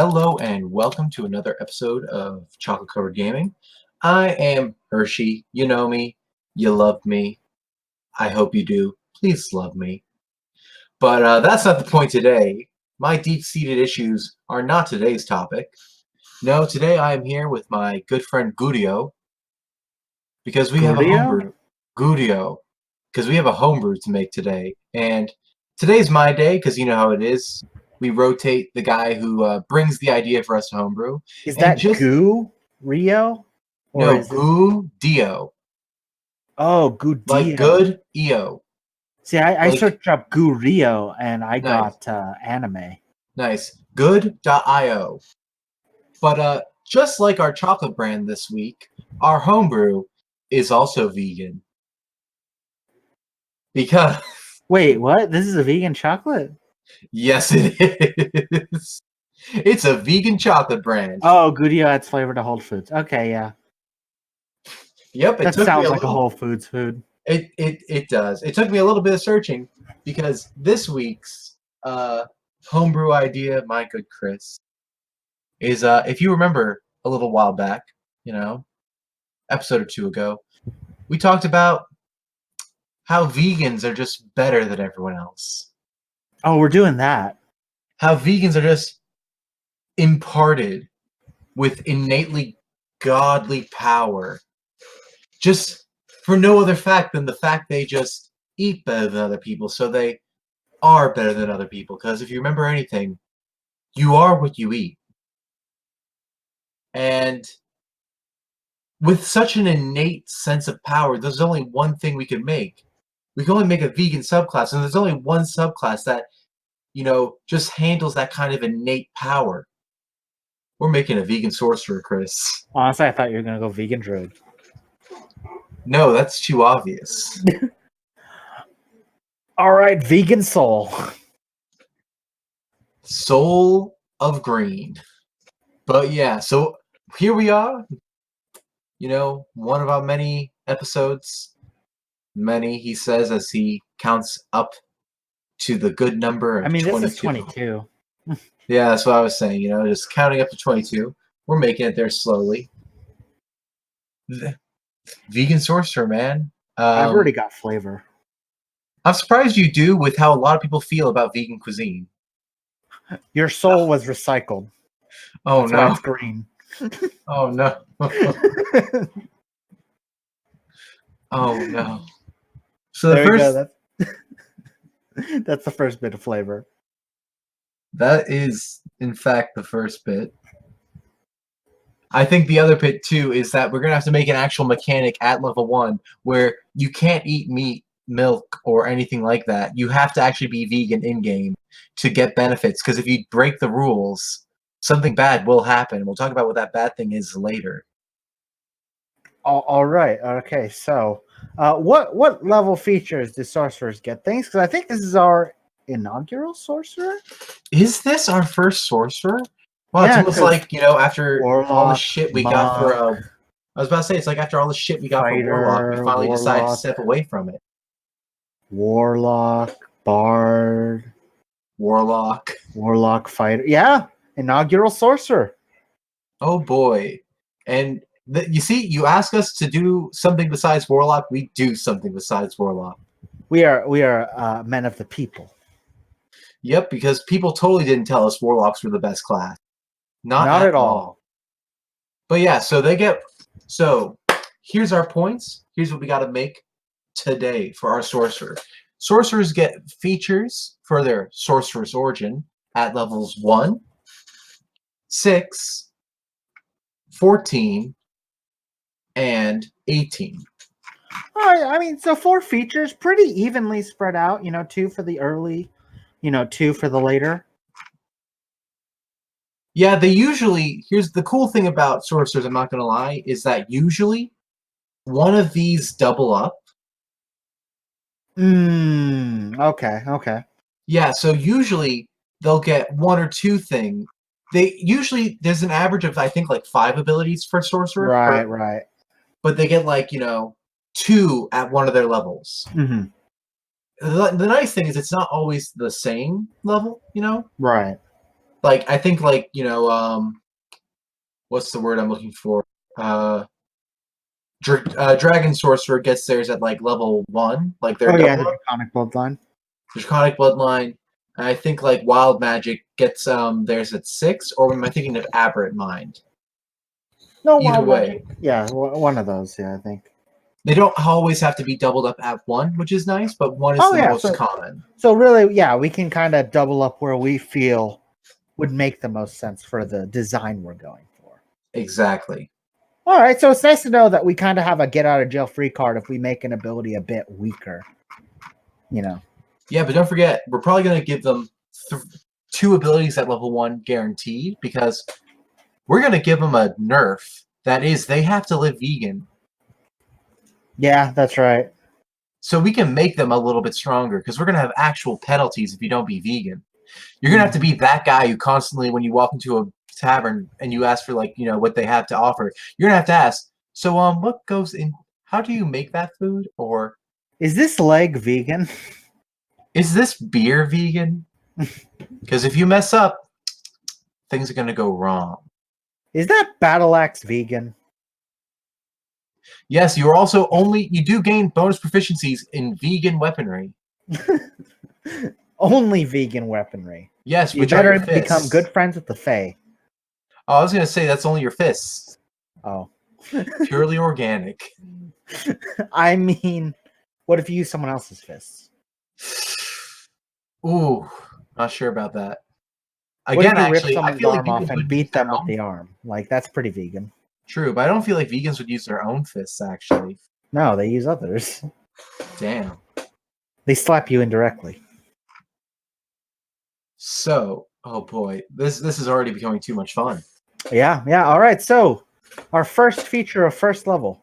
Hello and welcome to another episode of Chocolate Covered Gaming. I am Hershey. You know me. You love me. I hope you do. Please love me. But that's not the point today. My deep-seated issues are not today's topic. No, today I am here with my good friend Gudio because we have a homebrew. Gudio. Because we have a homebrew to make today. And today's my day because you know how it is. We rotate the guy who brings the idea for us to homebrew. Is that Goo Rio? No, Goo Dio. Oh, Goo Dio. Like good EO. See, I searched up Goo Rio and I got anime. Nice. Good.io. But just like our chocolate brand this week, our homebrew is also vegan. Because... Wait, what? This is a vegan chocolate? Yes, it is. It's a vegan chocolate brand. Oh, Goo Dio adds flavor to Whole Foods. Okay, yeah. Yep. That sounds like a Whole Foods food. It does. It took me a little bit of searching because this week's homebrew idea, my good Chris, is if you remember a little while back, episode or two ago, we talked about how vegans are just better than everyone else. Oh, we're doing that. How vegans are just imparted with innately godly power. Just for no other fact than the fact they just eat better than other people, so they are better than other people. Because if you remember anything, you are what you eat. And with such an innate sense of power, there's only one thing we can make. We can only make a vegan subclass, and there's only one subclass that, just handles that kind of innate power. We're making a vegan sorcerer, Chris. Honestly, I thought you were going to go vegan druid. No, that's too obvious. All right, vegan soul. Soul of green. But yeah, so here we are. One of our many episodes. Many, he says, as he counts up to the good number of 22. This is 22. Yeah, that's what I was saying, just counting up to 22. We're making it there slowly. Vegan sorcerer, man. I've already got flavor. I'm surprised you do with how a lot of people feel about vegan cuisine. Your soul was recycled. Oh, that's no. Why it's green. Oh, no. Oh, no. So there you go. That's the first bit of flavor. That is, in fact, the first bit. I think the other bit, too, is that we're going to have to make an actual mechanic at level 1 where you can't eat meat, milk, or anything like that. You have to actually be vegan in-game to get benefits, because if you break the rules, something bad will happen. We'll talk about what that bad thing is later. All right. Okay, so what level features do sorcerers get things? Because I think this is our inaugural sorcerer. Is this our first sorcerer? Well, yeah, it's almost like, after Warlock, all the shit we got for... I was about to say, it's like after all the shit we got for Warlock, we finally decided to step away from it. Warlock, Bard. Warlock, Fighter. Yeah, inaugural sorcerer. Oh, boy. And... you see, you ask us to do something besides Warlock, we do something besides Warlock. We are men of the people. Yep, because people totally didn't tell us Warlocks were the best class. Not at all. But yeah, so they get... So, here's our points. Here's what we got to make today for our Sorcerer. Sorcerers get features for their Sorcerer's Origin at levels 1, 6, 14, and 18. So 4 features, pretty evenly spread out. 2 for the early, 2 for the later. Yeah, they usually... Here's the cool thing about sorcerers, I'm not going to lie, is that usually one of these double up. Okay. Yeah, so usually they'll get 1 or 2 things. There's an average of, I think, like 5 abilities for sorcerer. Right. But they get, 2 at one of their levels. Mm-hmm. The nice thing is it's not always the same level, Right. Like I think like what's the word I'm looking for? Dragon Sorcerer gets theirs at like level 1, like their Oh yeah, double the up. Draconic Bloodline. Draconic Bloodline. And I think like Wild Magic gets theirs at 6, or am I thinking of Aberrant Mind? No, Either Wild way, Magic. Yeah, one of those. Yeah, I think. they don't always have to be doubled up at 1, which is nice, but 1 is Oh the yeah, most common. so really, yeah, we can kind of double up where we feel would make the most sense for the design we're going for. Exactly. All right, so it's nice to know that we kind of have a get out of jail free card if we make an ability a bit weaker. You know. Yeah, but don't forget, we're probably going to give them 2 abilities at level 1 guaranteed, because we're going to give them a nerf. That is, they have to live vegan. Yeah, that's right. So we can make them a little bit stronger, because we're going to have actual penalties if you don't be vegan. You're going to have to be that guy who constantly, when you walk into a tavern and you ask for, like, what they have to offer, you're going to have to ask, so, what goes in, how do you make that food? Or Is this leg vegan? is this beer vegan? Because if you mess up, things are going to go wrong. Is that battle axe vegan? Yes, you do gain bonus proficiencies in vegan weaponry. Only vegan weaponry. Yes, You which are better your become fists. good friends with the Fae. Oh, I was going to say that's only your fists. Oh. Purely organic. I mean, what if you use someone else's fists? Ooh, not sure about that. What Again, if you rip actually, I someone's feel like arm off vegans and would use beat their them with own. the arm? Like, that's pretty vegan. True, but I don't feel like vegans would use their own fists, actually. No, they use others. Damn. They slap you indirectly. So, oh boy, this is already becoming too much fun. Yeah. All right. So, our first feature of first level.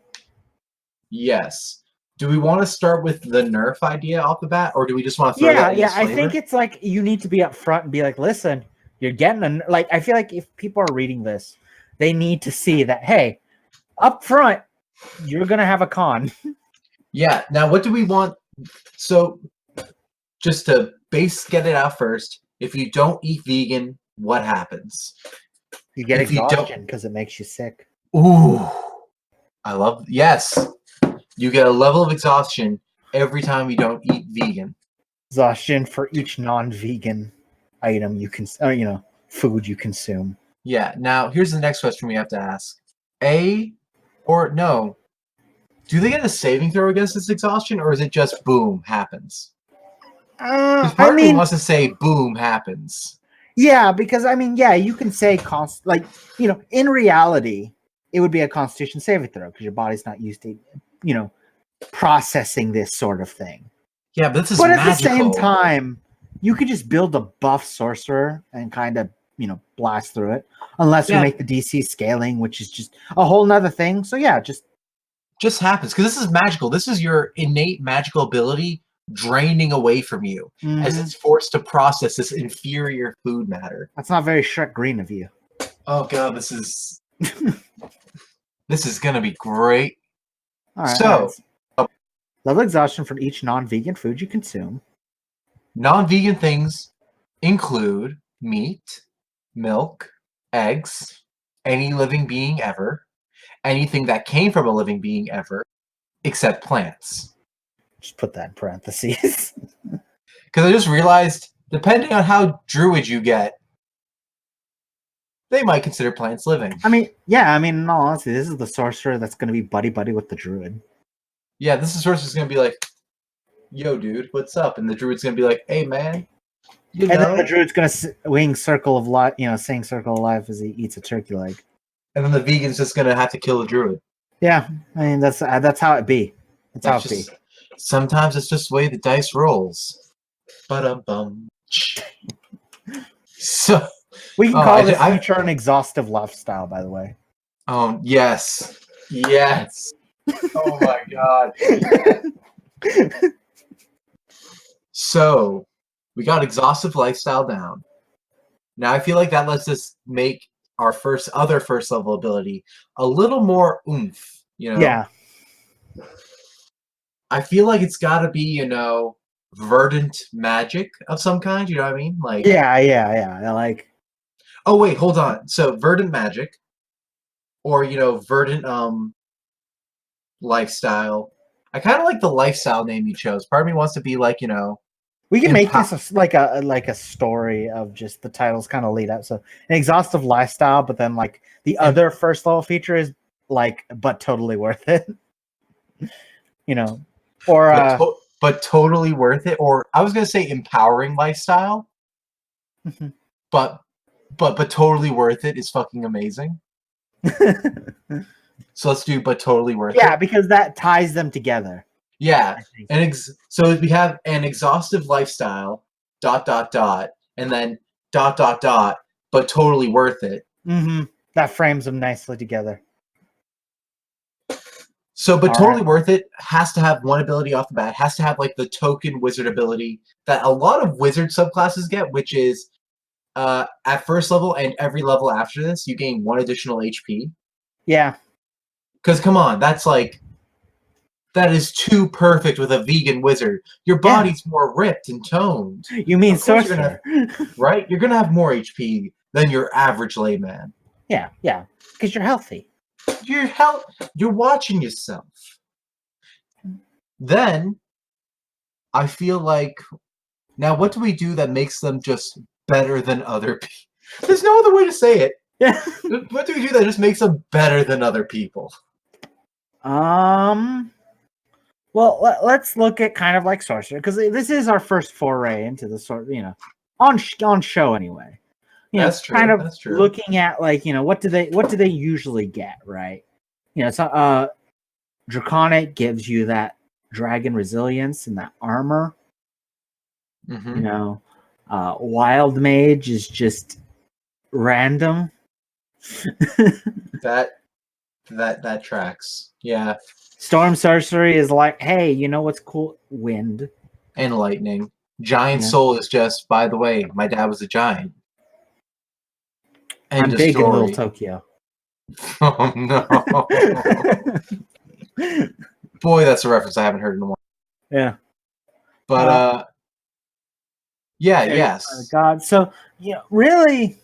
Yes. Do we want to start with the nerf idea off the bat, or do we just want to throw Yeah. that in as I flavor? think it's like you need to be up front and be like, listen, you're getting like. I feel like if people are reading this, they need to see that. Hey, up front, you're gonna have a con. Yeah. Now, what do we want? So, just to get it out first, if you don't eat vegan, what happens? You get If you exhaustion because it makes you sick. Ooh, yes. You get a level of exhaustion every time you don't eat vegan. Exhaustion for each non-vegan item you can, food you consume. Yeah. Now, here's the next question we have to ask: A or no? Do they get a saving throw against this exhaustion, or is it just boom happens? Because part of me wants to say boom happens. Yeah, because you can say in reality, it would be a Constitution saving throw because your body's not used to, processing this sort of thing. Yeah, but this is magical. magical. At the same time, you could just build a buff sorcerer and kind of, blast through it. Unless we make the DC scaling, which is just a whole nother thing. So yeah, just happens because this is magical. This is your innate magical ability draining away from you as it's forced to process this inferior food matter. That's not very Shrek Green of you. Oh god, this is gonna be great. All right, so, level exhaustion for each non-vegan food you consume. Non-vegan things include meat, milk, eggs, any living being ever, anything that came from a living being ever, except plants. Just put that in parentheses. Because I just realized, depending on how druid you get, they might consider plants living. In all honesty, this is the sorcerer that's going to be buddy-buddy with the druid. Yeah, this is sorcerer's going to be like, yo, dude, what's up? And the druid's going to be like, hey, man. Then the druid's going to wing Circle of Life, sing Circle of Life as he eats a turkey leg. And then the vegan's just going to have to kill the druid. Yeah, that's how it be. That's how it be. Sometimes it's just the way the dice rolls. Ba-dum-bum. So we can call this feature an exhaustive lifestyle, by the way. Oh yes. Yes. Oh my god. So we got exhaustive lifestyle down. Now I feel like that lets us make our first level ability a little more oomph, Yeah. I feel like it's gotta be, verdant magic of some kind, you know what I mean? Like yeah. Like Oh wait, hold on. So verdant magic, or verdant lifestyle. I kind of like the lifestyle name you chose. Part of me wants to be like We can make empower. this like a story of just the titles kind of lead up. So an exhaustive lifestyle, but then like the other first level feature is like, but totally worth it. Or But totally worth it. Or I was gonna say empowering lifestyle, but totally worth it is fucking amazing. So let's do but totally worth yeah, it. because that ties them together. Yeah, so we have an exhaustive lifestyle, ... and then ... but totally worth it. Mm-hmm. That frames them nicely together. So, but All totally right. worth it has to have one ability off the bat. Has to have like the token wizard ability that a lot of wizard subclasses get, which is at first level and every level after this, you gain 1 additional HP. Yeah. Because come on, that is too perfect with a vegan wizard. Your body's more ripped and toned. You mean Of course you're gonna sorcerer? have, right? You're gonna have more HP than your average layman. Yeah, because you're healthy. You're watching yourself. Then I feel like now what do we do that makes them just better than other people? There's no other way to say it. Yeah. What do we do that just makes them better than other people? Well, let's look at kind of like sorcerer, because this is our first foray into the sort, on show anyway. That's true. Kind of That's true. looking at like, what do they usually get, right? So Draconic gives you that dragon resilience and that armor. Mm-hmm. Wild Mage is just random. That tracks. Yeah. Storm Sorcery is like, hey, you know what's cool? Wind. And lightning. Giant Soul is just, by the way, my dad was a giant. End I'm of big in Little story. Tokyo. Oh no. Boy, that's a reference I haven't heard in a while. Yeah. But yeah, yes. God. So really,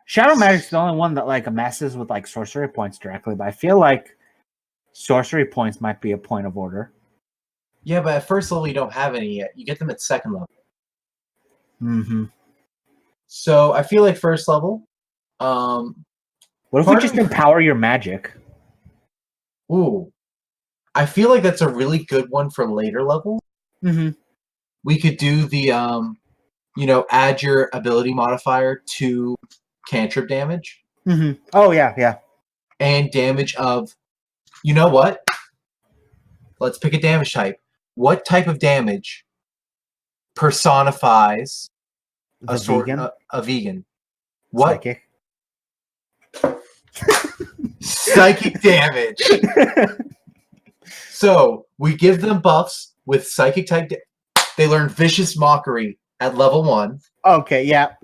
Shadow Magic's the only one that like messes with like sorcery points directly, but I feel like sorcery points might be a point of order. Yeah, but at first level you don't have any yet. You get them at second level. Mm-hmm. So I feel like first level. What if we just empower your magic? Ooh, I feel like that's a really good one for later level. Mm-hmm. We could do the add your ability modifier to cantrip damage. Mm-hmm. Oh yeah. And damage of, you know what? Let's pick a damage type. What type of damage personifies a vegan? What? Psychic. Psychic damage. So we give them buffs with psychic type. They learn vicious mockery at level 1. Okay, yeah.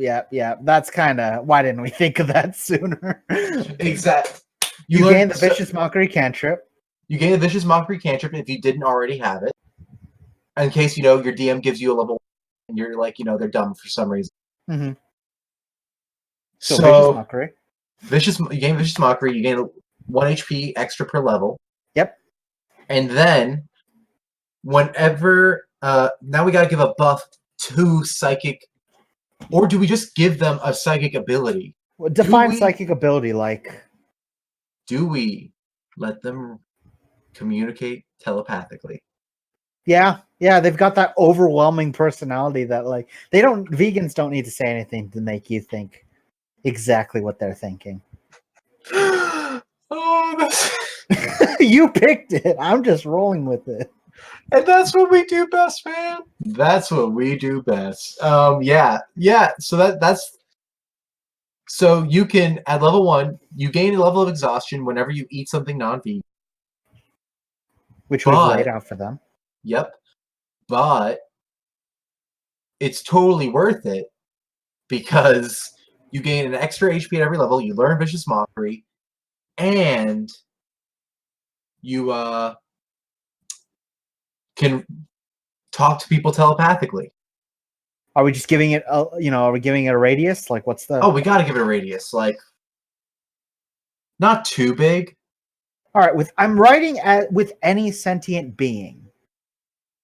That's kind of why didn't we think of that sooner? Exactly. You gain the vicious mockery cantrip. You gain a vicious mockery cantrip if you didn't already have it. In case your DM gives you a level 1 and you're like they're dumb for some reason. Mm-hmm. So vicious mockery. You gain vicious mockery. You gain 1 HP extra per level. Yep. And then whenever now we gotta give a buff to psychic, or do we just give them a psychic ability? Well, define psychic ability like. Do we let them communicate telepathically? Yeah, they've got that overwhelming personality that like vegans don't need to say anything to make you think exactly what they're thinking. Oh, that's you picked it. I'm just rolling with it. And that's what we do best, man. That's what we do best. Yeah. So you can at level 1, you gain a level of exhaustion whenever you eat something non-vegan, which we've laid out for them. Yep, but it's totally worth it because you gain an extra HP at every level. You learn vicious mockery, and you can talk to people telepathically. Are we just giving it are we giving it a radius? Like what's the Oh, we got to give it a radius. Like, not too big. All right, I'm writing with any sentient being.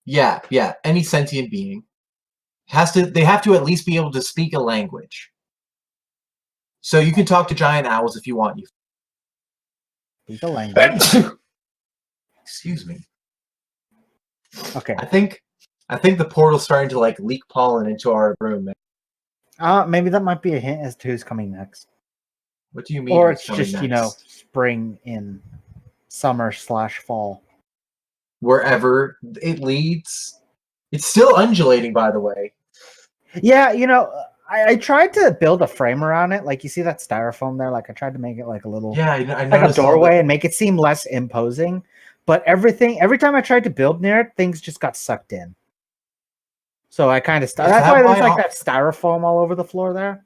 Yeah. Any sentient being they have to at least be able to speak a language. So you can talk to giant owls if you want. You Speak a language. Excuse me. Okay. I think the portal's starting to like leak pollen into our room. Maybe that might be a hint as to who's coming next. What do you mean? Or Who's it's coming just, next? spring in summer/fall. Wherever it leads. It's still undulating, by the way. Yeah, I tried to build a frame around it. Like you see that styrofoam there? Like I tried to make it like a little I like a noticed doorway and make it seem less imposing. But every time I tried to build near it, things just got sucked in. So I kind of stopped. That's why there's like that styrofoam all over the floor there.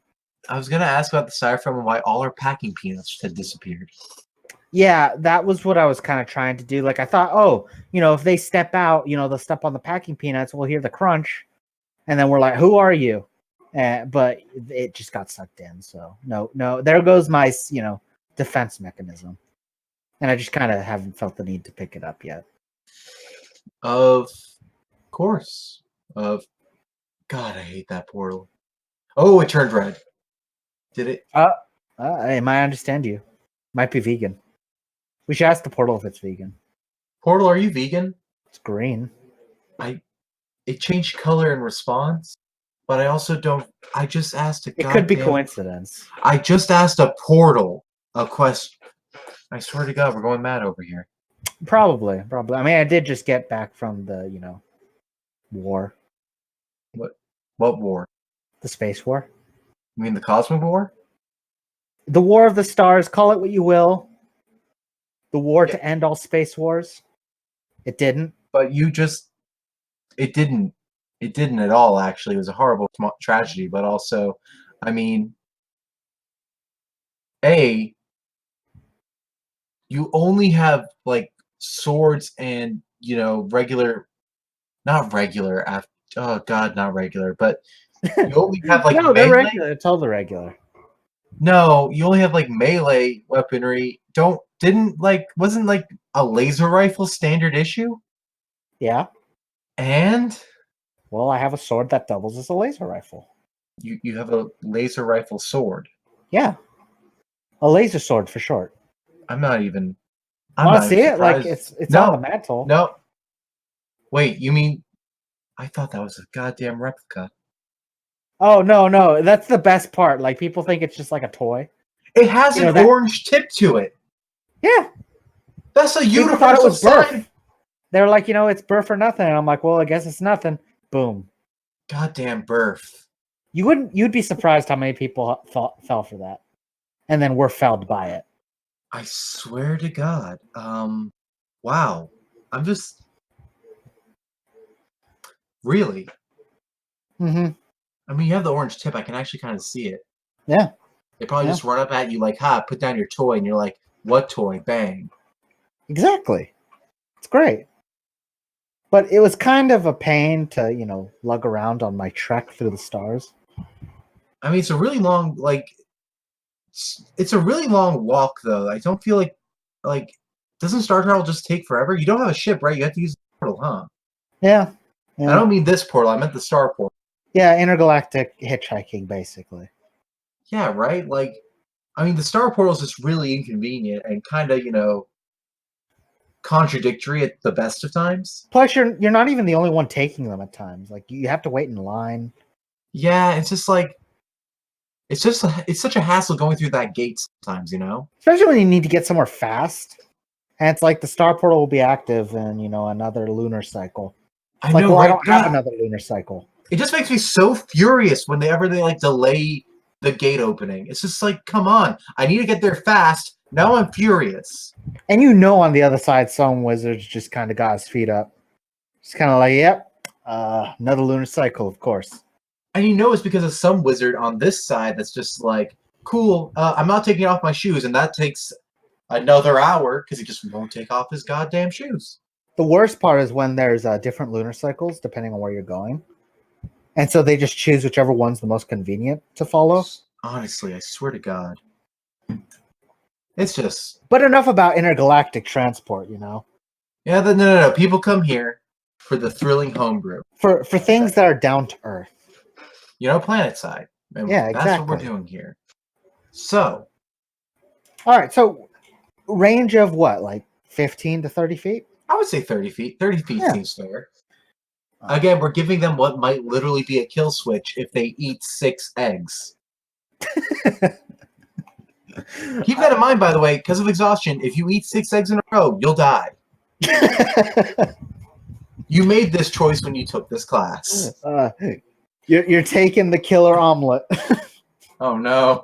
I was gonna ask about the styrofoam and why all our packing peanuts had disappeared. Yeah, that was what I was kind of trying to do. Like I thought, oh, if they step out, they'll step on the packing peanuts, we'll hear the crunch, and then we're like, who are you? But it just got sucked in. So no, there goes my defense mechanism, and I just kind of haven't felt the need to pick it up yet. Of course. God, I hate that portal. Oh, it turned red. Did it? I might understand you. Might be vegan. We should ask the portal if it's vegan. Portal, are you vegan? It's green. It changed color in response, but I also don't. I just asked a. It could be coincidence. I just asked a portal a question. I swear to God, we're going mad over here. Probably. I mean, I did just get back from the war. What war? The space war. You mean the Cosmic War? The War of the Stars. Call it what you will. The war to end all space wars. It didn't. But it didn't. It didn't at all, actually. It was a horrible tragedy, but also, I mean, you only have, like, swords and, regular... Not regular. Oh, God, not regular. But you only have, like, no, melee. they're regular. It's all the regular. No, you only have, like, melee weaponry. Wasn't, like, a laser rifle standard issue? Yeah. And? Well, I have a sword that doubles as a laser rifle. You have a laser rifle sword? Yeah. A laser sword for short. I'm not even Want to see it? Like, it's on the mantle. No. Wait, you mean... I thought that was a goddamn replica. Oh, no. That's the best part. Like, people think it's just like a toy. It has an orange tip to it. Yeah. That's a universal thought it was sign. birth. They're like, it's birth or nothing. And I'm like, well, I guess it's nothing. Boom. Goddamn birth. You'd be surprised how many people fell for that. And then were felled by it. I swear to God. Wow. I'm just... Really? Mm-hmm. I mean, you have the orange tip. I can actually kind of see it. Yeah. They probably just run up at you like, ha, put down your toy. And you're like, what toy? Bang. Exactly. It's great. But it was kind of a pain to, lug around on my trek through the stars. I mean, it's a really long, it's a really long walk, though. I don't feel like, doesn't Star Travel just take forever? You don't have a ship, right? You have to use the portal, huh? Yeah. I don't mean this portal. I meant the star portal. Yeah, intergalactic hitchhiking, basically. Yeah, right? Like, I mean, the star portal is just really inconvenient and kind of, contradictory at the best of times. Plus, you're not even the only one taking them at times. Like, you have to wait in line. Yeah, it's just like... It's such a hassle going through that gate sometimes, Especially when you need to get somewhere fast. And it's like the star portal will be active in, another lunar cycle. I know, right? I right? don't have another lunar cycle. It just makes me so furious whenever they delay the gate opening. It's just like, come on. I need to get there fast. Now I'm furious. And on the other side, some wizards just kind of got his feet up. It's kind of like, yep, another lunar cycle, of course. And it's because of some wizard on this side that's just like, cool, I'm not taking off my shoes, and that takes another hour because he just won't take off his goddamn shoes. The worst part is when there's different lunar cycles, depending on where you're going. And so they just choose whichever one's the most convenient to follow. Honestly, I swear to God. It's just... But enough about intergalactic transport, you know? Yeah, no. People come here for the thrilling homebrew. For things that are down to earth. You know, planet side. And Yeah, that's what we're exactly. doing here. So... All right, so range of what, like 15 to 30 feet? I would say 30 feet. 30 feet Yeah. seems fair. Again, we're giving them what might literally be a kill switch if they eat 6 eggs. Keep that in mind, by the way, because of exhaustion. If you eat 6 eggs in a row, you'll die. You made this choice when you took this class. You're taking the killer omelet. Oh no.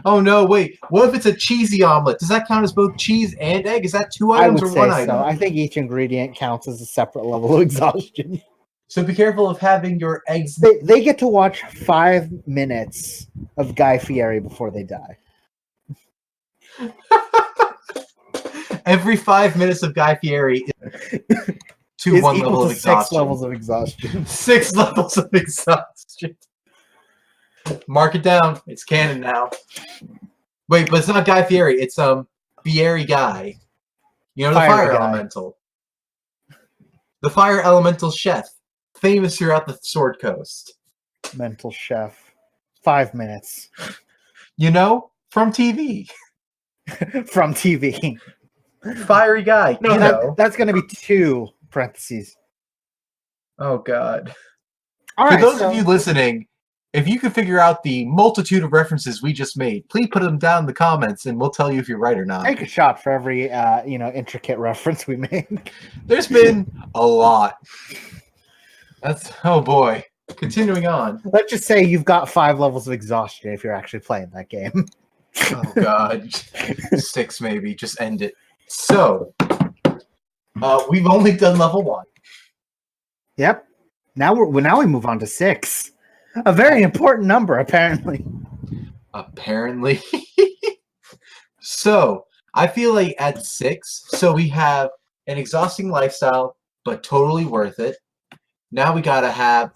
Oh no, wait. What if it's a cheesy omelet? Does that count as both cheese and egg? Is that 2 items or 1 item? I think each ingredient counts as a separate level of exhaustion. So be careful of having your eggs. They get to watch 5 minutes of Guy Fieri before they die. Every 5 minutes of Guy Fieri is 1 level of exhaustion. 6 levels of exhaustion. 6 levels of exhaustion. Mark it down. It's canon now. Wait, but it's not Guy Fieri. It's Fieri Guy. You know, the fire elemental. The fire elemental chef, famous throughout the Sword Coast. Mental chef. 5 minutes. You know, from TV. From TV. Fiery Guy. No, that's going to be 2 parentheses. Oh God. All For right, those of you listening, if you can figure out the multitude of references we just made, please put them down in the comments, and we'll tell you if you're right or not. Take a shot for every intricate reference we make. There's been a lot. Oh boy. Continuing on. Let's just say you've got 5 levels of exhaustion if you're actually playing that game. Oh God. 6 maybe. Just end it. So, we've only done level 1. Yep. Now we move on to 6. A very important number, apparently. Apparently. So, I feel like at 6, so we have an exhausting lifestyle, but totally worth it. Now we gotta have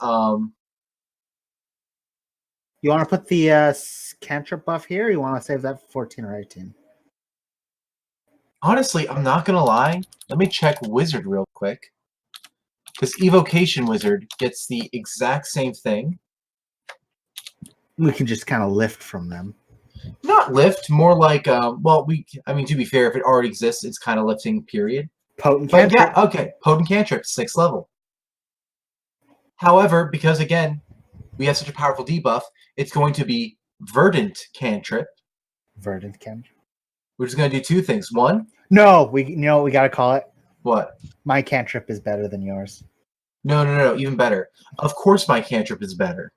You want to put the cantrip buff here, or you want to save that for 14 or 18? Honestly, I'm not gonna lie. Let me check Wizard real quick. Because Evocation Wizard gets the exact same thing. We can just kind of lift from them. Not lift, more like well, to be fair, if it already exists, it's kind of lifting, period. Potent cantrip. cantrip. Yeah, okay. Potent cantrip, 6th level. However, because again, we have such a powerful debuff, it's going to be Verdant cantrip. Verdant cantrip. We're just gonna do 2 things. 1. No, you know what we gotta call it? What? My cantrip is better than yours. No, even better. Of course my cantrip is better.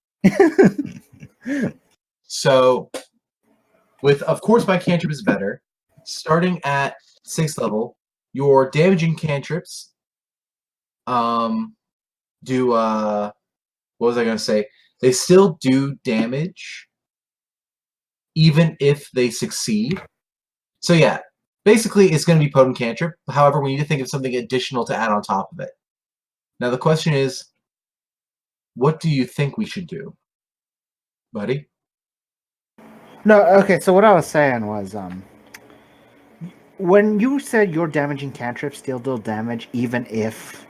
So, with of course my cantrip is better, starting at 6th level, your damaging cantrips do what was I gonna say? They still do damage even if they succeed. So yeah, basically it's gonna be potent cantrip. However, we need to think of something additional to add on top of it. Now the question is, what do you think we should do, buddy? No, okay, so what I was saying was, when you said your damaging cantrips still deal damage even if,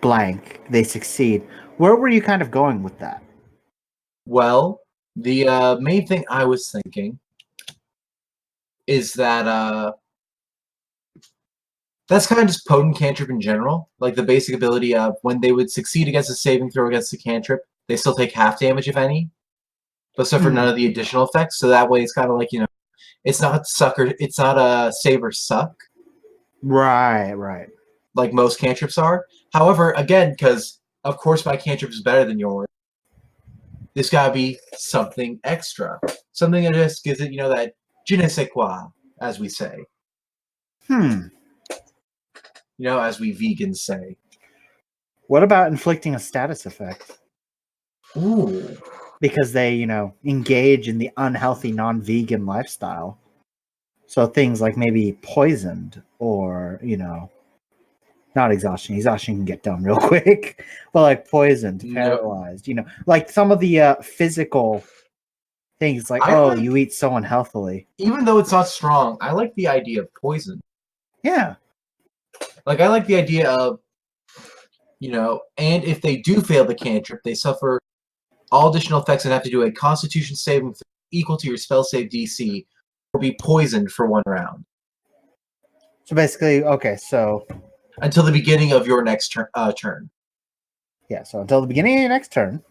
blank, they succeed, where were you kind of going with that? Well, the main thing I was thinking is that that's kind of just potent cantrip in general. Like the basic ability of when they would succeed against a saving throw against the cantrip, they still take half damage, if any. But suffer none of the additional effects. So that way it's kind of like, it's not a save or suck. Right. Like most cantrips are. However, again, because of course my cantrip is better than yours, there's gotta be something extra. Something that just gives it, that je ne sais quoi, as we say. As we vegans say. What about inflicting a status effect? Ooh. Because they, engage in the unhealthy non-vegan lifestyle. So things like maybe poisoned or, Not exhaustion. Exhaustion can get done real quick. But like poisoned, paralyzed, like some of the physical things like, you eat so unhealthily. Even though it's not strong, I like the idea of poison. Yeah. Like, I like the idea of, and if they do fail the cantrip, they suffer all additional effects and have to do a Constitution saving equal to your spell save DC or be poisoned for 1 round. So basically, okay, so... Until the beginning of your next turn. Yeah, so until the beginning of your next turn.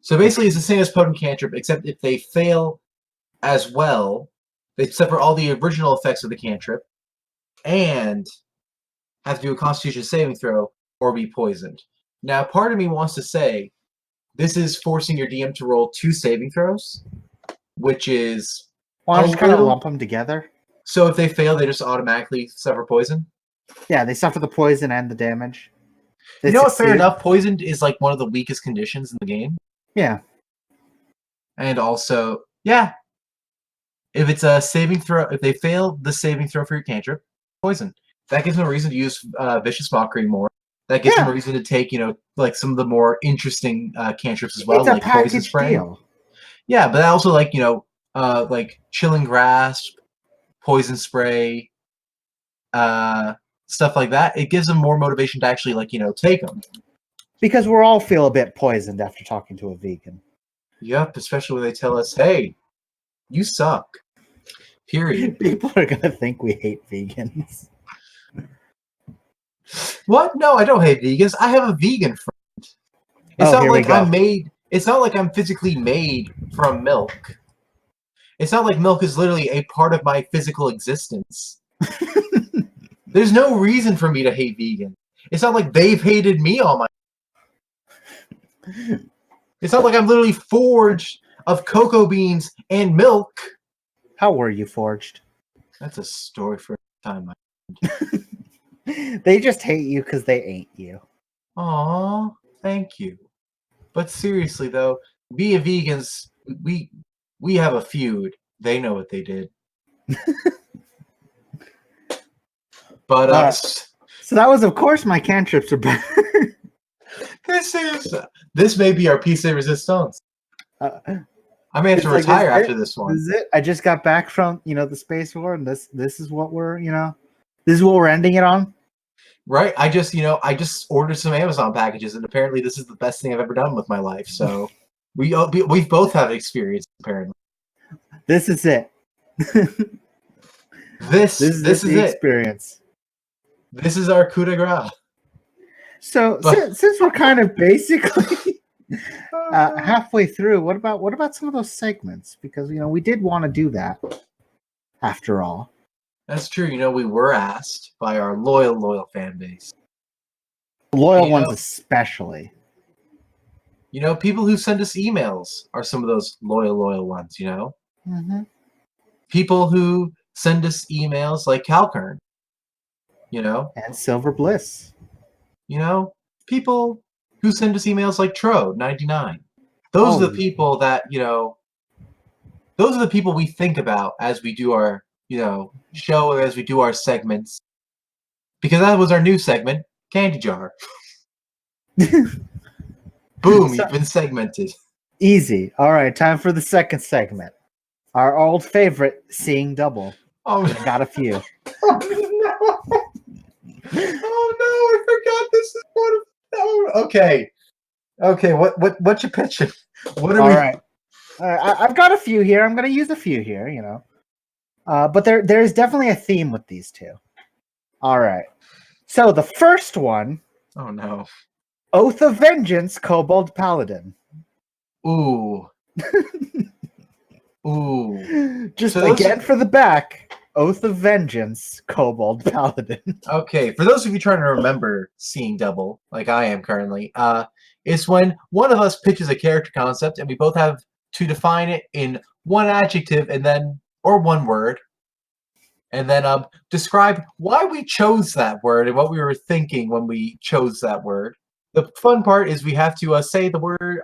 So basically, it's the same as Potent Cantrip, except if they fail as well, they suffer all the original effects of the cantrip and have to do a Constitution saving throw or be poisoned. Now, part of me wants to say this is forcing your DM to roll 2 saving throws, which is... Why don't you just kind of lump them together? So if they fail, they just automatically suffer poison? Yeah, they suffer the poison and the damage. You know what? Fair enough. Poison is like one of the weakest conditions in the game. Yeah. And also, yeah. If it's a saving throw, if they fail the saving throw for your cantrip, poison. That gives them a reason to use Vicious Mockery more. That gives them a reason to take, like some of the more interesting cantrips as well, like Poison Spray. Deal. Yeah, but also like, like Chilling Grasp, Poison Spray, stuff like that. It gives them more motivation to actually, like, take them. Because we're all feel a bit poisoned after talking to a vegan. Yep, especially when they tell us, hey, you suck. Period. People are going to think we hate vegans. What? No, I don't hate vegans. I have a vegan friend. It's not like I'm made... It's not like I'm physically made from milk. It's not like milk is literally a part of my physical existence. There's no reason for me to hate vegans. It's not like they've hated me all my... It's not like I'm literally forged of cocoa beans and milk. How were you forged? That's a story for a time, my friend. They just hate you because they ain't you. Aw, thank you. But seriously, though, we vegans, we have a feud. They know what they did. But so that was, of course, my cantrips are better. This may be our piece de resistance. I may have to retire after this one. This is it. I just got back from the space war, and this is what we're this is what we're ending it on. Right. I just ordered some Amazon packages, and apparently this is the best thing I've ever done with my life. So we both have experience. Apparently, this is it. This is the experience. This is our coup de grace. So since we're kind of basically halfway through, what about some of those segments? Because we did want to do that after all. That's true. We were asked by our loyal fan base. Loyal ones especially. People who send us emails are some of those loyal ones, Mm-hmm. People who send us emails like Calkern, And Silver Bliss. People who send us emails like Tro99. Those are the people that, those are the people we think about as we do our, show, as we do our segments. Because that was our new segment, Candy Jar. Boom, you've been segmented. Easy. All right, time for the second segment. Our old favorite, Seeing Double. Oh, I got a few. Oh, no. Oh, no, I forgot this is one of... Oh, okay. Okay, what you pitching? What are All right. I've got a few here. I'm going to use a few here, But there is definitely a theme with these two. All right. So the first one. Oh, no. Oath of Vengeance, Kobold Paladin. Ooh. Ooh. Just so again for the back. Oath of Vengeance, Kobold Paladin. Okay, for those of you trying to remember Seeing Double, like I am currently, it's when one of us pitches a character concept and we both have to define it in one adjective or one word, and then describe why we chose that word and what we were thinking when we chose that word. The fun part is we have to say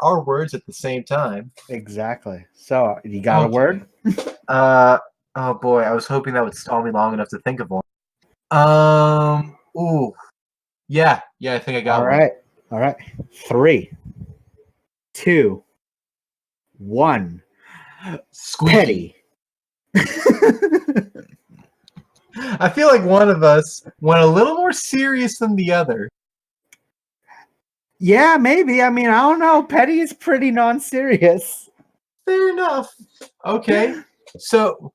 our words at the same time. Exactly. So, you got a word? Oh boy, I was hoping that would stall me long enough to think of one. Ooh. Yeah, I think I got All one. right. All right. 3, 2, 1. Squeaky. Petty. I feel like one of us went a little more serious than the other. Yeah, maybe. I mean, I don't know. Petty is pretty non-serious. Fair enough. Okay. So,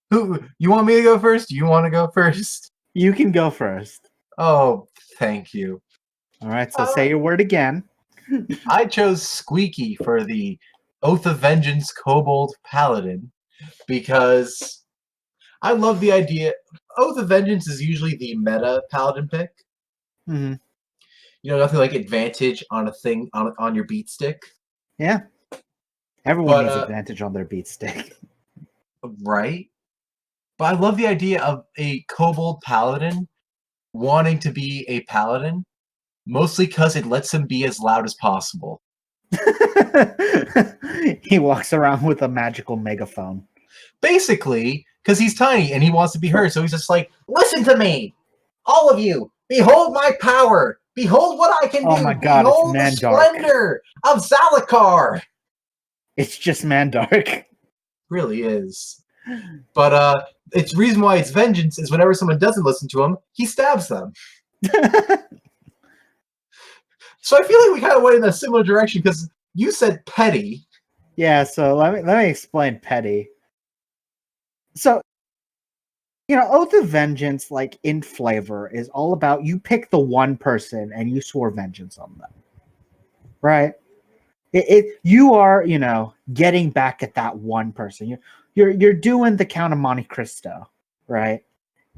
who you want me to go first? Do you want to go first? You can go first. Oh, thank you. All right. So Uh, say your word again. I chose Squeaky for the Oath of Vengeance Kobold Paladin because I love the idea. Oath of Vengeance is usually the meta Paladin pick. Hmm. Nothing like advantage on a thing on your beat stick. Yeah. Everyone But needs advantage on their beat stick. right. But I love the idea of a Kobold Paladin wanting to be a Paladin, mostly because it lets him be as loud as possible. He walks around with a magical megaphone. Basically, because he's tiny and he wants to be heard, so he's just like, listen to me, all of you, behold my power, behold what I can Oh do, my god, it's behold the Mandark. splendor of Zalakar. It's just Mandark. Really is. But it's reason why it's vengeance is whenever someone doesn't listen to him, he stabs them. So I feel like we kind of went in a similar direction because you said petty. Yeah, so let me explain Petty. So, Oath of Vengeance, like in flavor, is all about you pick the one person and you swore vengeance on them. Right? You are, getting back at that one person. You're doing the Count of Monte Cristo, right?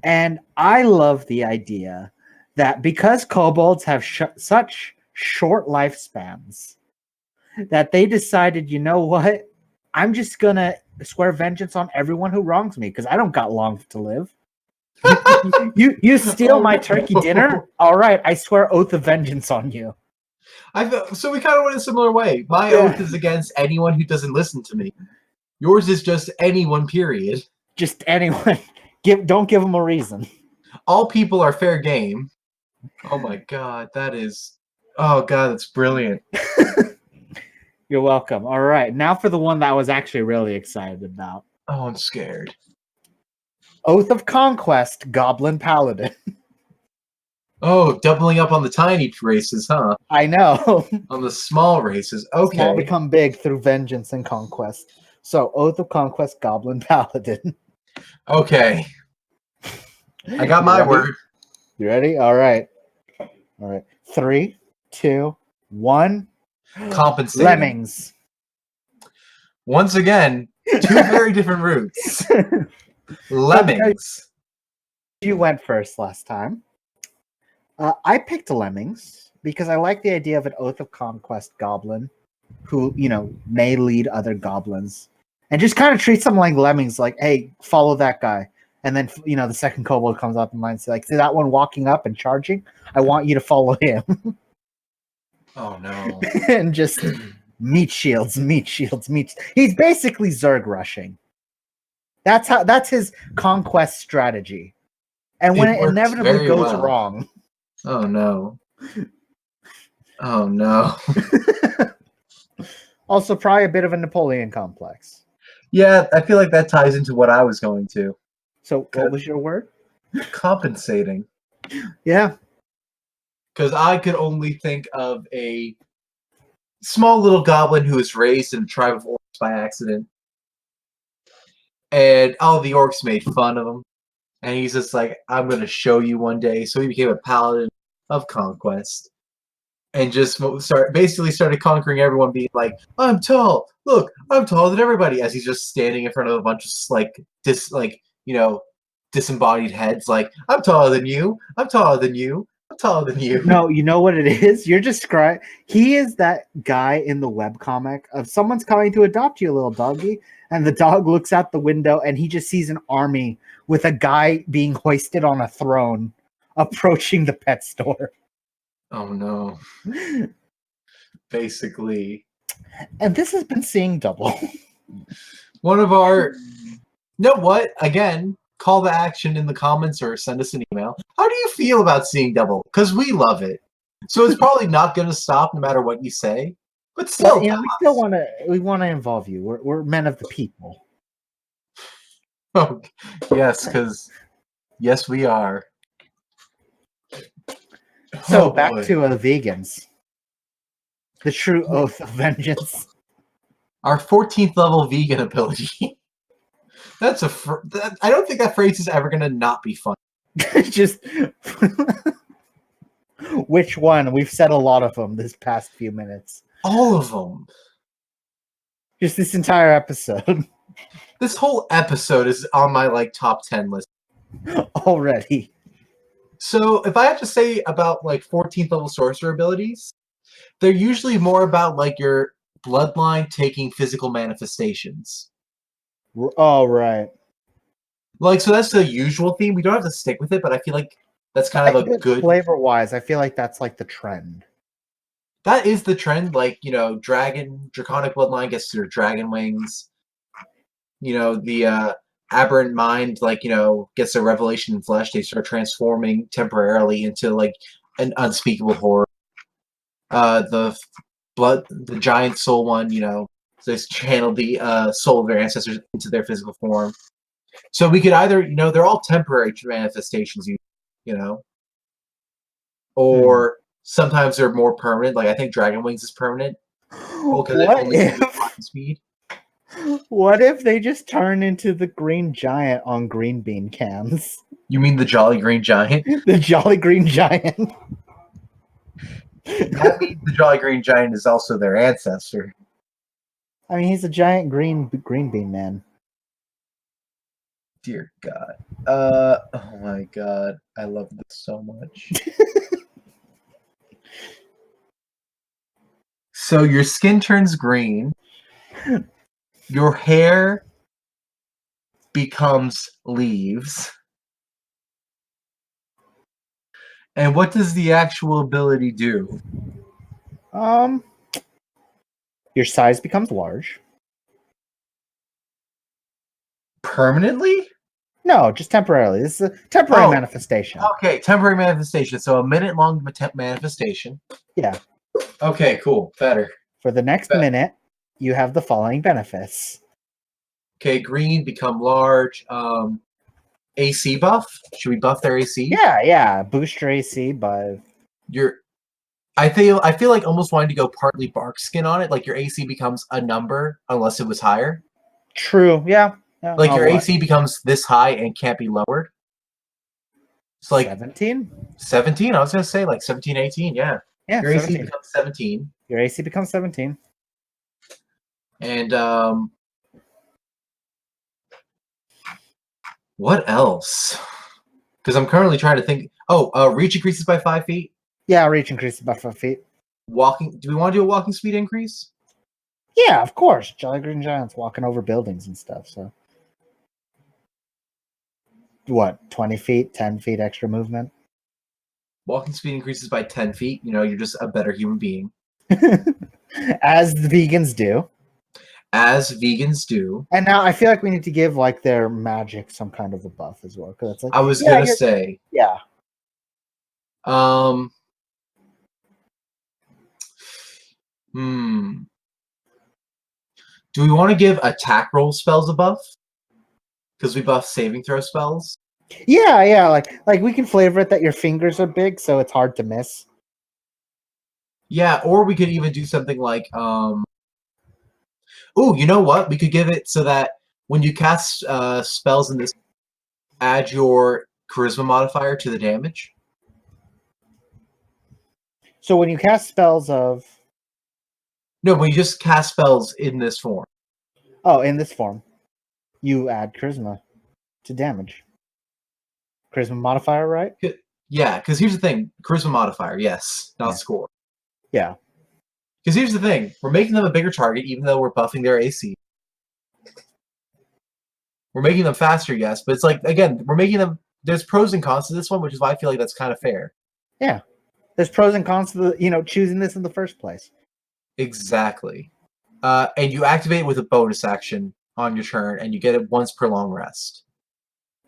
And I love the idea that because kobolds have such short lifespans, that they decided, you know what? I'm just gonna swear vengeance on everyone who wrongs me because I don't got long to live. You steal my turkey dinner? All right, I swear oath of vengeance on you. So we kind of went a similar way. My Yeah. oath is against anyone who doesn't listen to me. Yours is just anyone, period. Just anyone. Don't give them a reason. All people are fair game. Oh my god, oh god, that's brilliant. You're welcome. All right, now for the one that I was actually really excited about. Oh, I'm scared. Oath of Conquest, Goblin Paladin. Oh, doubling up on the tiny races, huh? I know. On the small races. Small Okay. become big through vengeance and conquest. So, Oath of Conquest, Goblin Paladin. Okay. I got my word. You ready? All right. All right. 3, 2, 1. Compensating. Lemmings. Once again, two very different routes. Lemmings. You went first last time. I picked Lemmings because I like the idea of an Oath of Conquest goblin who, may lead other goblins and just kind of treats them like lemmings, like, hey, follow that guy. And then, the second kobold comes up in line and says, like, see that one walking up and charging? I want you to follow him. Oh, no. And just meat shields. He's basically Zerg rushing. That's his conquest strategy. And when it inevitably goes wrong. Oh, no. Oh, no. Also, probably a bit of a Napoleon complex. Yeah, I feel like that ties into what I was going to. So, what was your word? Compensating. Yeah. Because I could only think of a small little goblin who was raised in a tribe of orcs by accident. And all the orcs made fun of him. And he's just like, I'm going to show you one day. So he became a paladin of conquest. And just basically started conquering everyone, being like, I'm tall. Look, I'm taller than everybody. As he's just standing in front of a bunch of disembodied heads. Like, I'm taller than you. I'm taller than you. I'm taller than you. No, you know what it is? You're describing. He is that guy in the webcomic of someone's coming to adopt you, little doggy. And the dog looks out the window and he just sees an army with a guy being hoisted on a throne approaching the pet store. Oh, no. Basically. And this has been Seeing Double. One of our... You know what? Again, call to action in the comments or send us an email. How do you feel about seeing double? Because we love it. So it's probably not going to stop no matter what you say. But still, Well, we want to involve you. We're men of the people. Oh, yes, because yes, we are. So Oh, back boy. to vegans. The true oath of vengeance. Our 14th level vegan ability. That's I don't think that phrase is ever going to not be fun. Just which one? We've said a lot of them this past few minutes. All of them. Just this entire episode This whole episode is on my top 10 list. already. So if I have to say about 14th level sorcerer abilities, they're usually more about your bloodline taking physical manifestations. Oh, right. So that's the usual theme. We don't have to stick with it, but I feel like that's kind of a good flavor-wise. I feel like that's the trend. That is the trend. Draconic bloodline gets their dragon wings. The aberrant mind, gets a revelation in flesh. They start transforming temporarily into an unspeakable horror. The giant soul one, they channel the soul of their ancestors into their physical form. So we could either, they're all temporary manifestations, or sometimes they're more permanent. I think Dragon Wings is permanent. Speed. What if they just turn into the green giant on green bean cans? You mean the Jolly Green Giant? The Jolly Green Giant. That means the Jolly Green Giant is also their ancestor. I mean, he's a giant green bean man. Dear God. Oh my God. I love this so much. So your skin turns green. Your hair becomes leaves. And what does the actual ability do? Your size becomes large. Permanently? No, just temporarily. This is a temporary manifestation. Okay, temporary manifestation. So a minute-long manifestation. Yeah. Okay, cool. Better. For the next minute, you have the following benefits. Okay, green, become large. AC buff? Should we buff their AC? Yeah. Boost your AC by I feel like almost wanting to go partly bark skin on it. Your AC becomes a number unless it was higher. True. Yeah. Your AC becomes this high and can't be lowered. It's 17? 17? I was gonna say 17, 18, yeah. Yeah. Your 17. AC becomes 17. Your AC becomes 17. And what else? Because I'm currently trying to think. Reach increases by 5 feet. Yeah, reach increases by 5 feet. Walking. Do we want to do a walking speed increase? Yeah, of course. Jolly Green Giant's walking over buildings and stuff. So, what? 20 feet, 10 feet extra movement. Walking speed increases by 10 feet. You're just a better human being. As the vegans do. As vegans do. And now I feel like we need to give their magic some kind of a buff as well. Because it's I was gonna say. Yeah. Do we want to give attack roll spells a buff? Because we buff saving throw spells? Yeah. Like we can flavor it that your fingers are big, so it's hard to miss. Yeah, or we could even do something like, you know what? We could give it so that when you cast spells in this, add your charisma modifier to the damage. So when you cast spells of... No, when you just cast spells in this form. Oh, in this form. You add charisma to damage. Charisma modifier, right? Yeah, because here's the thing. Charisma modifier, yes. Not score. Yeah. Because here's the thing. We're making them a bigger target, even though we're buffing their AC. We're making them faster, yes. But it's again, we're making them... There's pros and cons to this one, which is why I feel like that's kind of fair. Yeah. There's pros and cons to choosing this in the first place. Exactly. And you activate it with a bonus action on your turn, and you get it once per long rest.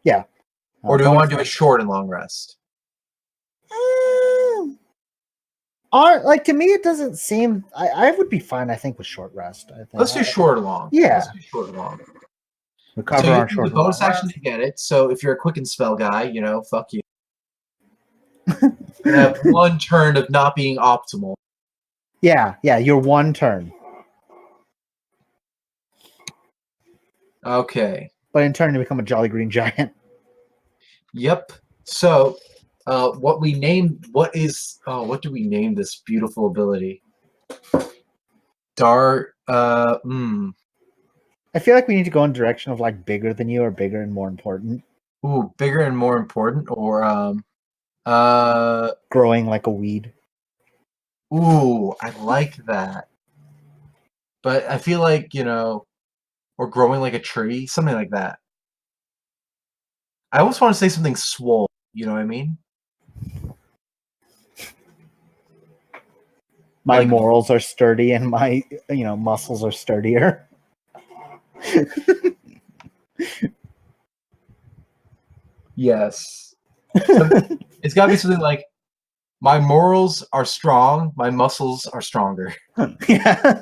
Yeah. Or do we want to do a short and long rest? Like to me, it doesn't seem. I would be fine. I think with short rest. I think. Let's do short or long. Yeah. Let's do short or long. Recover So you on do short the bonus long action rest. to get it. So if you're a quicken spell guy, you know, fuck you. You have one turn of not being optimal. Yeah, you're one turn. Okay. But in turn, you become a Jolly Green Giant. Yep. So, what do we name this beautiful ability? I feel like we need to go in direction of like bigger than you or bigger and more important. Ooh, bigger and more important, or growing like a weed. Ooh, I like that. But I feel like, you know, or growing like a tree, something like that. I almost want to say something swole, you know what I mean? My Like, morals are sturdy and my, muscles are sturdier. yes. So it's got to be something like, my morals are strong, my muscles are stronger. Yeah.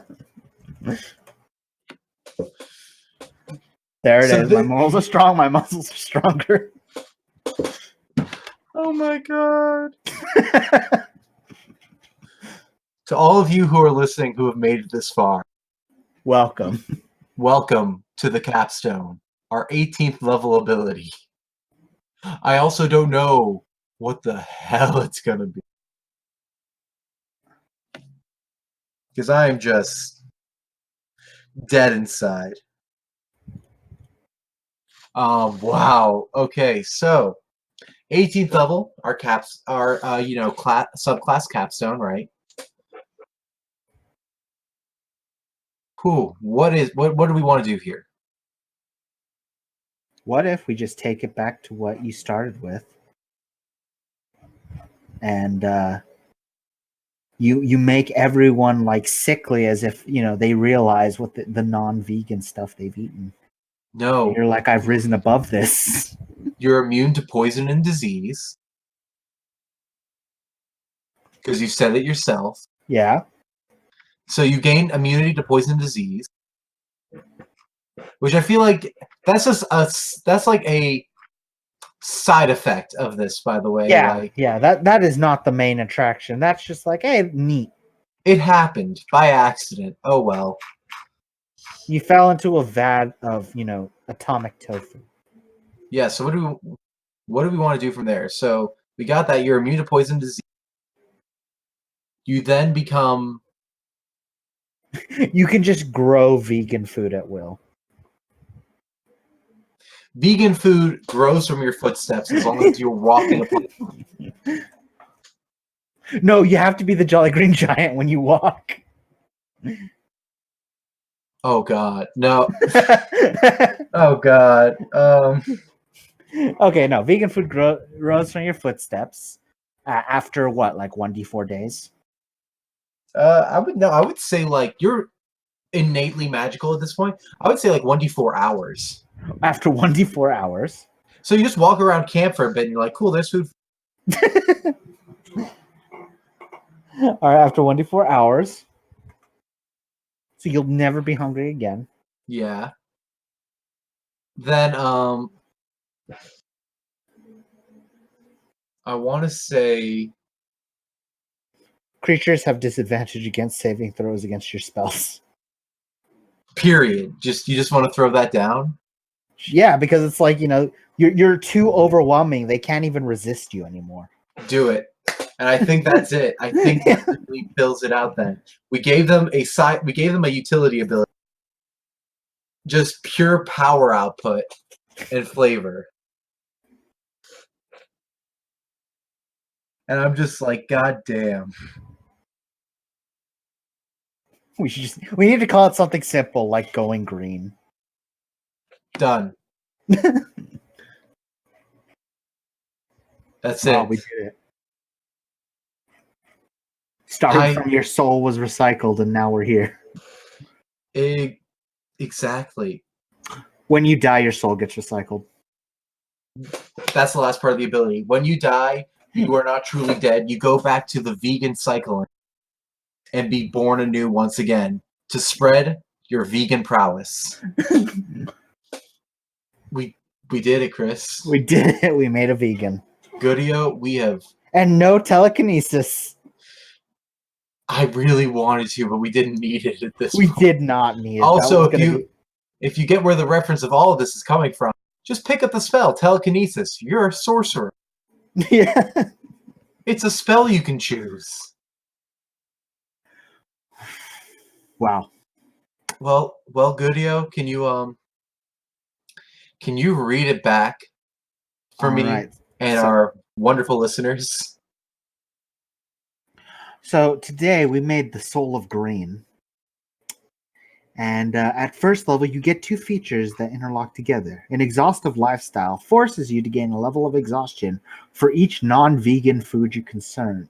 There it is. My morals are strong, my muscles are stronger. Oh my god. To all of you who are listening who have made it this far, welcome to the capstone, our 18th level ability. I also don't know what the hell it's gonna be, because I am just dead inside. Wow. Okay, so 18th level, our subclass capstone, right? Cool. What do we want to do here? What if we just take it back to what you started with, and you make everyone like sickly as if they realize what the non-vegan stuff they've eaten. No. And you're like, I've risen above this. You're immune to poison and disease. Because you said it yourself. Yeah. So you gain immunity to poison and disease. Which I feel like that's like a side effect of this, by the way. Yeah, that is not the main attraction. That's just like, hey, neat. It happened by accident. Oh well. You fell into a vat of, atomic tofu. Yeah, so what do we want to do from there? So we got that you're immune to poison disease. You then become You can just grow vegan food at will. Vegan food grows from your footsteps as long as you're walking upon it. No, you have to be the Jolly Green Giant when you walk. Oh god. No. Oh god. Okay, no. Vegan food grows from your footsteps after what, like 1d4 days? I would say like you're innately magical at this point. I would say like 1d4 hours. After 1d4 hours. So you just walk around camp for a bit and you're like, cool, there's food. All right, after 1d4 hours. So you'll never be hungry again. Yeah. Then I want to say creatures have disadvantage against saving throws against your spells. Period. You just want to throw that down? Yeah, because it's like, you're too overwhelming. They can't even resist you anymore. Do it. And I think that's it. I think that really fills it out then. We gave them a utility ability. Just pure power output and flavor. And I'm just like, god damn. We need to call it something simple like going green. Done. That's it. Oh, we did it. Started from your soul was recycled, and now we're here. Exactly. When you die, your soul gets recycled. That's the last part of the ability. When you die, you are not truly dead. You go back to the vegan cycle and be born anew once again to spread your vegan prowess. We did it, Chris. We did it. We made a vegan. Goodio, we have. And no telekinesis. I really wanted to, but we didn't need it at this We point. did not need it. Also, if you get where the reference of all of this is coming from, just pick up the spell, telekinesis. You're a sorcerer. Yeah. It's a spell you can choose. Wow. Well, Goodio, can you read it back for me and our wonderful listeners? So today we made the Soul of Green. And at first level, you get 2 features that interlock together. An exhaustive lifestyle forces you to gain a level of exhaustion for each non-vegan food you consume,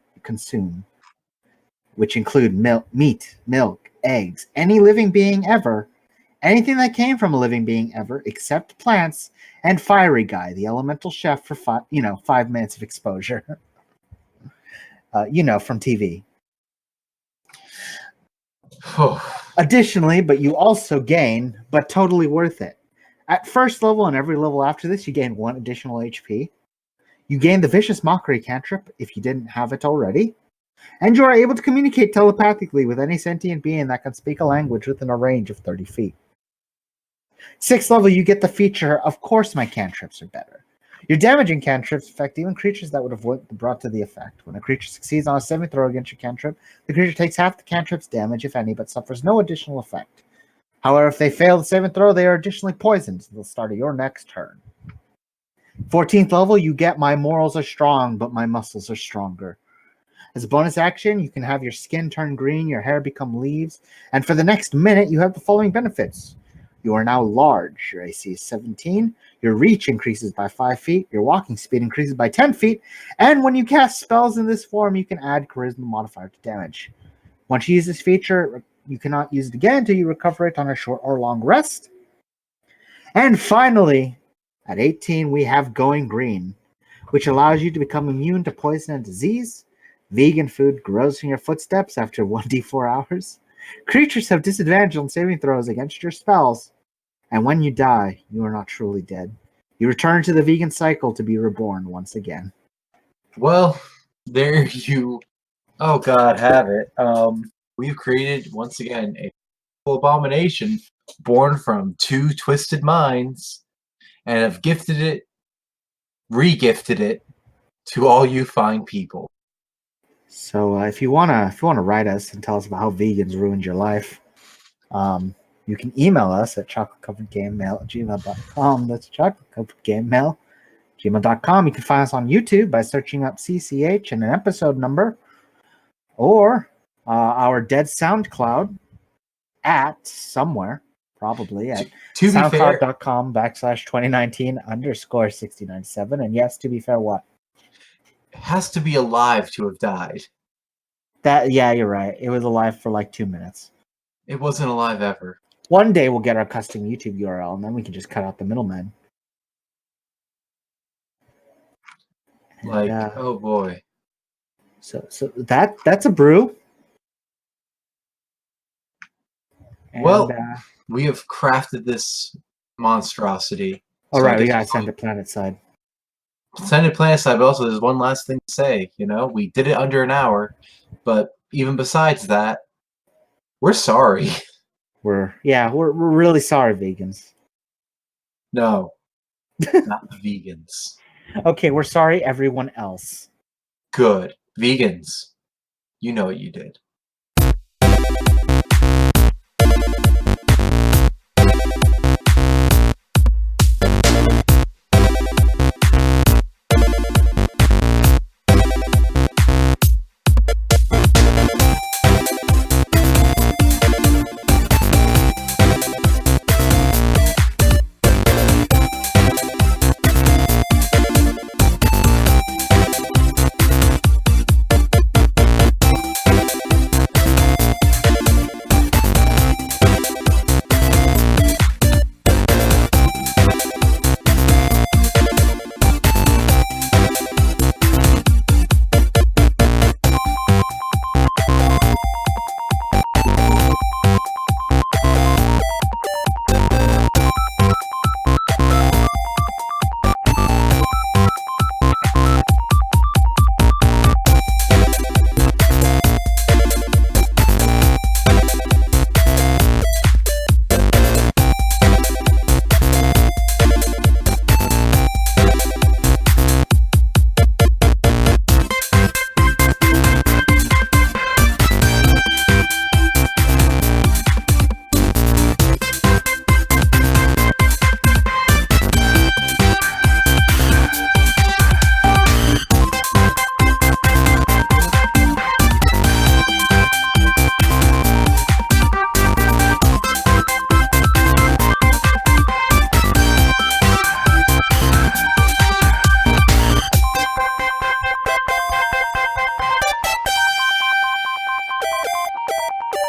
which include meat, milk, eggs, any living being ever, anything that came from a living being ever, except plants, and Fiery Guy, the elemental chef for 5 minutes of exposure. From TV. Additionally, but you also gain, but totally worth it. At first level and every level after this, you gain 1 additional HP. You gain the Vicious Mockery cantrip if you didn't have it already. And you are able to communicate telepathically with any sentient being that can speak a language within a range of 30 feet. 6th level, you get the feature, Of Course My Cantrips Are Better. Your damaging cantrips affect even creatures that would have been brought to the effect. When a creature succeeds on a saving throw against your cantrip, the creature takes half the cantrip's damage, if any, but suffers no additional effect. However, if they fail the saving throw, they are additionally poisoned until the start of your next turn. 14th level, you get My Morals Are Strong, but My Muscles Are Stronger. As a bonus action, you can have your skin turn green, your hair become leaves, and for the next minute, you have the following benefits. You are now large. Your AC is 17. Your reach increases by 5 feet. Your walking speed increases by 10 feet. And when you cast spells in this form, you can add Charisma modifier to damage. Once you use this feature, you cannot use it again until you recover it on a short or long rest. And finally, at 18, we have Going Green, which allows you to become immune to poison and disease. Vegan food grows from your footsteps after 1d4 hours. Creatures have disadvantage on saving throws against your spells. And when you die, you are not truly dead. You return to the vegan cycle to be reborn once again. Well, there you, oh God, have it. We've created, once again, a abomination born from 2 twisted minds and have gifted it, re-gifted it to all you fine people. So if you wanna write us and tell us about how vegans ruined your life, you can email us at chocolatecoveredgamemail@gmail.com. That's chocolatecoveredgamemail@gmail.com. You can find us on YouTube by searching up CCH and an episode number, or our dead SoundCloud at somewhere, probably at soundcloud.com/2019_6097. And yes, to be fair, what? It has to be alive to have died. Yeah, you're right. It was alive for like 2 minutes. It wasn't alive ever. One day we'll get our custom YouTube URL, and then we can just cut out the middleman. Like, oh boy. So that's a brew. And, well, we have crafted this monstrosity. All right, we gotta send it planet side. Send it planet side, but also there's one last thing to say. We did it under an hour, but even besides that, we're sorry. We're really sorry, vegans. No, not the vegans. Okay, we're sorry, everyone else. Good. Vegans, you know what you did.